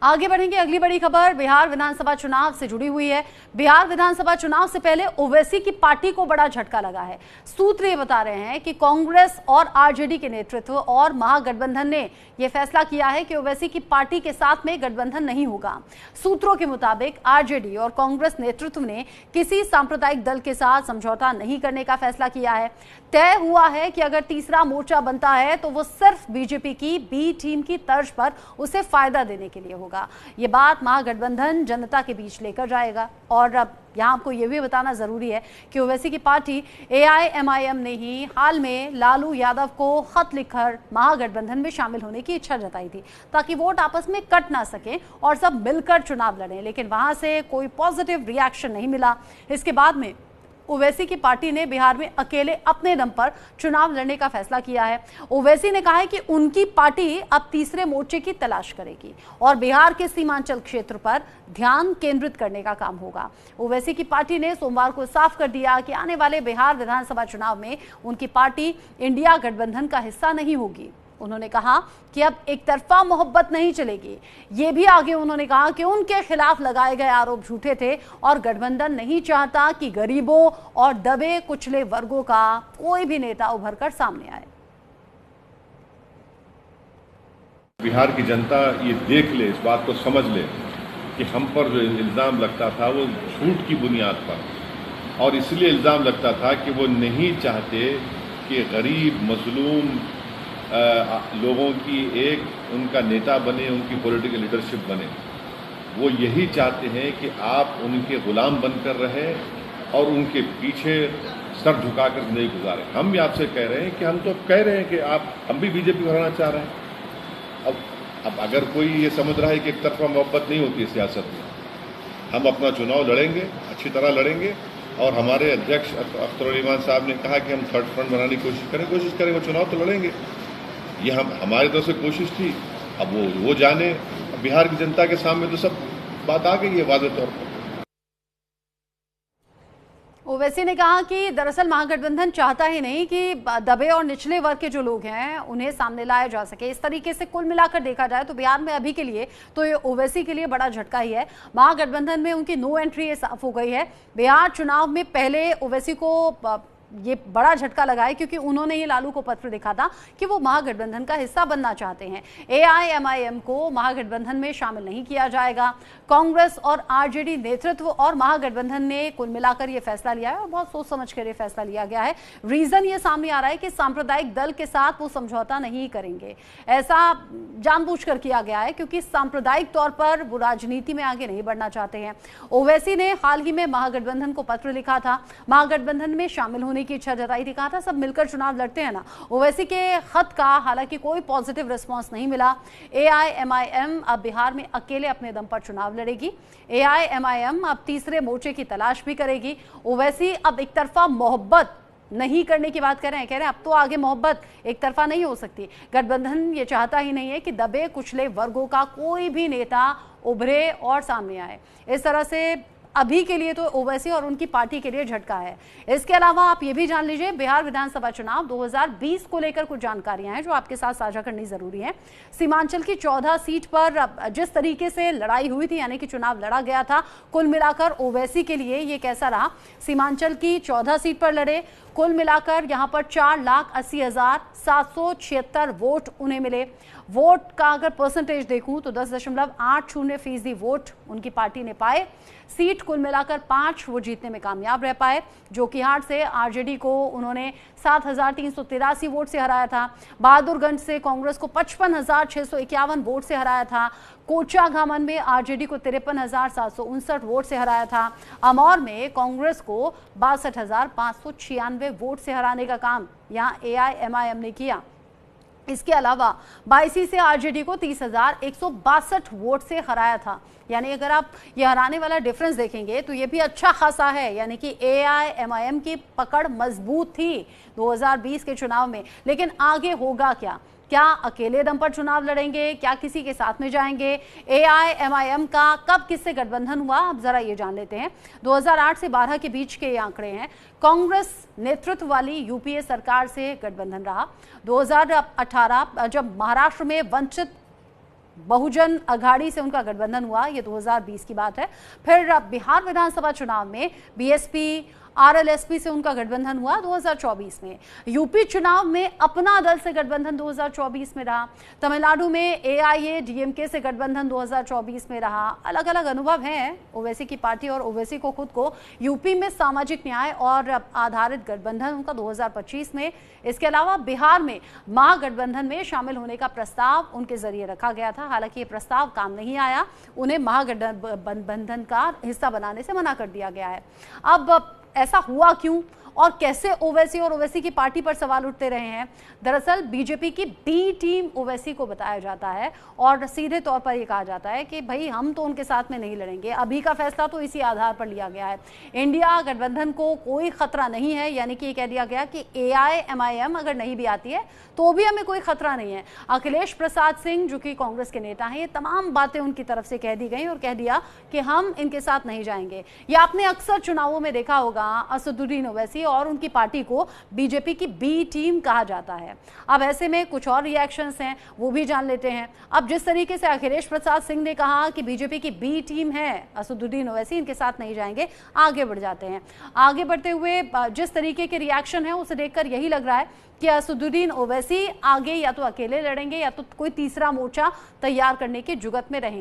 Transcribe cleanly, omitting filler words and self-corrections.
आगे बढ़ेंगे। अगली बड़ी खबर बिहार विधानसभा चुनाव से जुड़ी हुई है। बिहार विधानसभा चुनाव से पहले ओवैसी की पार्टी को बड़ा झटका लगा है। सूत्र ये बता रहे हैं कि कांग्रेस और आरजेडी के नेतृत्व और महागठबंधन ने यह फैसला किया है कि ओवैसी की पार्टी के साथ में गठबंधन नहीं होगा। सूत्रों के मुताबिक आरजेडी और कांग्रेस नेतृत्व ने किसी सांप्रदायिक दल के साथ समझौता नहीं करने का फैसला किया है। तय हुआ है कि अगर तीसरा मोर्चा बनता है तो वो सिर्फ बीजेपी की बी टीम की तर्ज पर उसे फायदा देने के लिए होगा। ये बात महागठबंधन जनता के बीच लेकर जाएगा। और अब यहाँ आपको ये भी बताना जरूरी है कि ओवैसी की पार्टी एआईएमआईएम ने ही हाल में लालू यादव को खत लिखकर महागठबंधन में शामिल होने की इच्छा जताई थी, ताकि वोट आपस में कट ना सके और सब मिलकर चुनाव लड़ें। लेकिन वहां से कोई पॉजिटिव रिएक्शन नहीं मिला। इसके बाद में ओवैसी की पार्टी ने बिहार में अकेले अपने दम पर चुनाव लड़ने का फैसला किया है। ओवैसी ने कहा है कि उनकी पार्टी अब तीसरे मोर्चे की तलाश करेगी और बिहार के सीमांचल क्षेत्र पर ध्यान केंद्रित करने का काम होगा। ओवैसी की पार्टी ने सोमवार को साफ कर दिया कि आने वाले बिहार विधानसभा चुनाव में उनकी पार्टी इंडिया गठबंधन का हिस्सा नहीं होगी। उन्होंने कहा कि अब एक तरफा मोहब्बत नहीं चलेगी। ये भी आगे उन्होंने कहा कि उनके खिलाफ लगाए गए आरोप झूठे थे और गठबंधन नहीं चाहता कि गरीबों और दबे कुचले वर्गों का कोई भी नेता उभर कर सामने आए। बिहार की जनता ये देख ले, इस बात को समझ ले कि हम पर जो इल्जाम लगता था वो झूठ की बुनियाद पर, और इसलिए इल्जाम लगता था कि वो नहीं चाहते कि गरीब मजलूम लोगों की एक उनका नेता बने, उनकी पॉलिटिकल लीडरशिप बने। वो यही चाहते हैं कि आप उनके गुलाम बनकर रहें और उनके पीछे सर झुकाकर जिंदगी गुजारें। हम भी आपसे कह रहे हैं कि हम तो कह रहे हैं कि हम भी बीजेपी को हराना चाह रहे हैं। अब अगर कोई ये समझ रहा है कि एक तरफा मोहब्बत नहीं होती है सियासत में, हम अपना चुनाव लड़ेंगे, अच्छी तरह लड़ेंगे। और हमारे अध्यक्ष अख्तर ईमान साहब ने कहा कि हम थर्ड फ्रंट बनाने की कोशिश करेंगे, चुनाव तो लड़ेंगे। ये हम हमारी तरफ से कोशिश थी। अब वो जाने, बिहार की जनता के सामने तो सब बात आ गई है वाज़ेह तौर पर। ओवैसी ने कहा कि दरअसल महागठबंधन चाहता ही नहीं कि दबे और निचले वर्ग के जो लोग हैं उन्हें सामने लाया जा सके। इस तरीके से कुल मिलाकर देखा जाए तो बिहार में अभी के लिए तो ये ओवैसी के लिए बड़ा झटका ही है। महागठबंधन में उनकी नो एंट्री ये साफ हो गई है। बिहार चुनाव में पहले ओवैसी को ये बड़ा झटका लगा है क्योंकि उन्होंने ये लालू को पत्र लिखा था कि वो महागठबंधन का हिस्सा बनना चाहते हैं। एआईएमआईएम को महागठबंधन में शामिल नहीं किया जाएगा। कांग्रेस और आरजेडी नेतृत्व और महागठबंधन ने कुल मिलाकर ये फैसला लिया है और बहुत सोच समझ कर ये फैसला लिया गया है। रीजन ये सामने आ रहा है कि सांप्रदायिक दल के साथ वो समझौता नहीं करेंगे। ऐसा जानबूझकर किया गया है क्योंकि सांप्रदायिक तौर पर वो राजनीति में आगे नहीं बढ़ना चाहते हैं। ओवैसी ने हाल ही में महागठबंधन को पत्र लिखा था, महागठबंधन में शामिल होने की इच्छा जताई थी, कहा था सब मिलकर चुनाव लड़ते हैं ना। ओवैसी के खत का हालांकि कोई पॉजिटिव रिस्पांस नहीं मिला। एआईएमआईएम अब बिहार में अकेले अपने दम पर चुनाव लड़ेगी। एआईएमआईएम अब तीसरे मोर्चे की तलाश भी करेगी। ओवैसी अब एक तरफा मोहब्बत नहीं करने की बात कर रहे हैं, कह रहे हैं अब तो आगे मोहब्बत एक तरफा नहीं हो सकती। गठबंधन ये चाहता ही नहीं है कि दबे कुचले वर्गों का कोई भी नेता उभरे और सामने आए। इस तरह से अभी के लिए तो ओवैसी और उनकी पार्टी के लिए झटका है। इसके अलावा आप ये भी जान लीजिए बिहार विधानसभा चुनाव 2020 को लेकर कुछ जानकारियां हैं जो आपके साथ साझा करनी जरूरी है। सीमांचल की 14 सीट पर जिस तरीके से लड़ाई हुई थी, यानी कि चुनाव लड़ा गया था, कुल मिलाकर ओवैसी के लिए ये कैसा रहा। सीमांचल की 14 सीट पर लड़े, कुल मिलाकर यहां पर 4,80,776 वोट उन्हें मिले। वोट का अगर परसेंटेज देखूं तो 10.80% वोट उनकी पार्टी ने पाए। सीट कुल मिलाकर 5 वो जीतने में कामयाब रह पाए। जोकीहाट से आरजेडी को उन्होंने 7,383 वोट से हराया था। बहादुरगंज से कांग्रेस को 55,651 वोट से हराया था। कोचागामन में आरजेडी को 53,759 वोट से हराया था। अमौर में कांग्रेस को 62,596 वोट से हराने का काम यहां एआईएमआईएम ने किया। इसके अलावा बायसी से आरजेडी को 30,162 वोट से हराया था। यानी अगर आप ये हराने वाला डिफरेंस देखेंगे तो ये भी अच्छा खासा है। यानी कि एआईएमआईएम की पकड़ मजबूत थी 2020 के चुनाव में। लेकिन आगे होगा क्या? क्या अकेले दम पर चुनाव लड़ेंगे, क्या किसी के साथ में जाएंगे? एआईएमआईएम का कब किससे गठबंधन हुआ, अब जरा ये जान लेते हैं। 2008 से 12 के बीच के ये आंकड़े हैं। कांग्रेस नेतृत्व वाली यूपीए सरकार से गठबंधन रहा। 2018 जब महाराष्ट्र में वंचित बहुजन अघाड़ी से उनका गठबंधन हुआ, ये 2020 की बात है। फिर बिहार विधानसभा चुनाव में बीएसपी आरएलएसपी से उनका गठबंधन हुआ 2024 में। यूपी चुनाव में अपना दल से गठबंधन 2024 में रहा। तमिलनाडु में एआईएडीएमके से गठबंधन 2024 में रहा। अलग अलग अनुभव हैं ओवैसी की पार्टी और ओवैसी को खुद को। यूपी में सामाजिक न्याय और आधारित गठबंधन उनका 2025 में। इसके अलावा बिहार में महागठबंधन में शामिल होने का प्रस्ताव उनके जरिए रखा गया था, हालांकि ये प्रस्ताव काम नहीं आया, उन्हें महागठबंधन का हिस्सा बनाने से मना कर दिया गया है। अब ऐसा हुआ क्यों और कैसे ओवैसी और ओवैसी की पार्टी पर सवाल उठते रहे हैं? दरअसल बीजेपी की बी टीम ओवैसी को बताया जाता है और सीधे तौर पर यह कहा जाता है कि भाई हम तो उनके साथ में नहीं लड़ेंगे। अभी का फैसला तो इसी आधार पर लिया गया है। इंडिया गठबंधन को कोई खतरा नहीं है, यानी कि ये कह दिया गया कि एआईएमआईएम अगर नहीं भी आती है तो भी हमें कोई खतरा नहीं है। अखिलेश प्रसाद सिंह जो कि कांग्रेस के नेता हैं, ये तमाम बातें उनकी तरफ से कह दी गई और कह दिया कि हम इनके साथ नहीं जाएंगे। ये आपने अक्सर चुनावों में देखा होगा, असदुद्दीन ओवैसी और उनकी पार्टी को बीजेपी की बी टीम कहा जाता है। अब ऐसे में कुछ और रिएक्शंस हैं, वो भी जान लेते हैं। अब जिस तरीके से अखिलेश प्रसाद सिंह ने कहा कि बीजेपी की बी टीम है असदुद्दीन ओवैसी, इनके साथ नहीं जाएंगे, आगे बढ़ जाते हैं। आगे बढ़ते हुए जिस तरीके के रिएक्शन है उसे देखकर यही लग रहा है कि असदुद्दीन ओवैसी आगे या तो अकेले लड़ेंगे या तो कोई तीसरा मोर्चा तैयार करने की जुगत में रहेंगे।